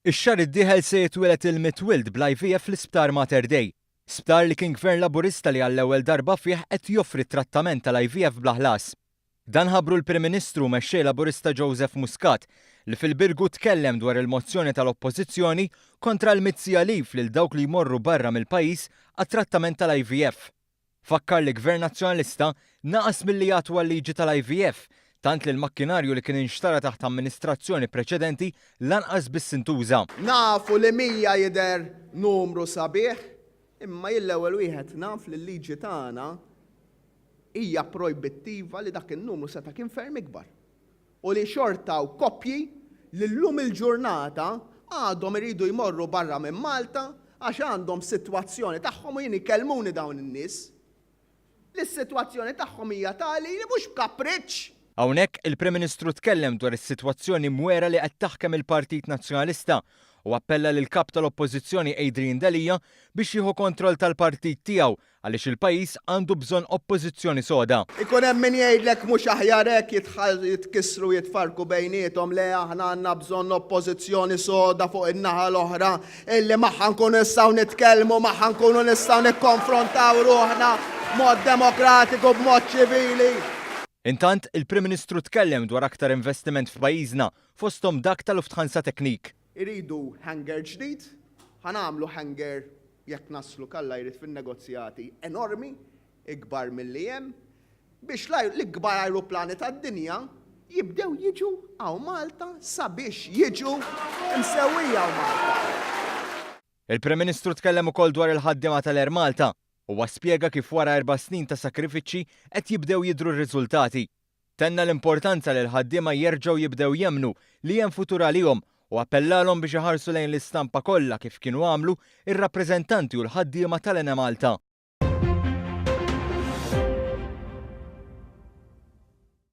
Ix-xahar id-dieħel se jitwieled il-mitwild bl-IVF fl-Isptar Mater Dei. Sptar li kien gvern Laburista li għall-ewwel darba fih qed joffri trattament tal-IVF bla ħlas. Dan ħabbru l-Prim Ministru mexxej Laburista Joseph Muscat li fil-birgu tkellem dwar il-mozzjoni tal-Oppożizzjoni kontra l-mizzija lif lil dawk li jmorru barra mill-pajjiż għat-trattament tal-IVF. Fakkar li Gvern Nazzjonalista naqas milli jagħtu għal-liġi tal-IVF tant li l-makkinarju li kien inxtara taħt amministrazzjoni preċedenti lanqas biss intuża. Nafu li 100 jidher numru sabiħ, imma l-ewwel wieħed naf li l-liġi tagħna hija projbittiva li dak in-numru seta' kien ferm ikbar. U li xortaw koppji li llum il-ġurnata għadhom iridu jmorru barra minn Malta għax għandhom sitwazzjoni tagħhom u jien ikellmuni dawn in-nies. Li s-sitwazzjoni tagħhom hija tali li mhux b'kapriċċ. Hawnhekk il-Prim Ministru tkellem dwar is-sitwazzjoni mwera li qed taħkem il-Partit Nazzjonalista u appella lil kap tal-Oppożizzjoni Adrian Dalija biex jieħu kontroll tal-partit tiegħu għaliex il-pajjiż għandu bżonn oppożizzjoni soda. Ikun hemm min jgħidlek mhux aħjar hekk jitkissru jitfarku bejniethom le aħna għandna bżonn oppożizzjoni soda fuq in-naħa l-oħra illi magħha nkunu nistgħu nitkellmu, magħha nkunu nistgħu nikkonfrontaw ruħna b'mod demokratiku b'mod ċivili. Intant, il-Prim Ministru tkellem dwar aktar investiment f'pajjiżna fosthom dak tal-Lufthansa Technik. Iridu hangar ġdid, ħanamlu hangar jekk naslu kalla jrid fin-negozjati enormi, ikbar milli hemm, biex l-ikbar ajruplani tad-dinja jibdew jiġu għaw Malta sabiex jiġu msewwija għaw Malta. Il-Prim Ministru tkellem ukoll dwar il-ħaddiema tal-Air Malta u spjega kif wara 4 snin ta' sakrifiċċji qed jibdew jidhru r-riżultati. Tenna l-importanza li l-ħaddiema jerġgħu jibdew jemmnu li hemm futur għalihom u appellalhom biex iħarsu lejn l-istampa kollha kif kienu għamlu ir-rappreżentanti u l-ħaddiema tal-Ena Malta.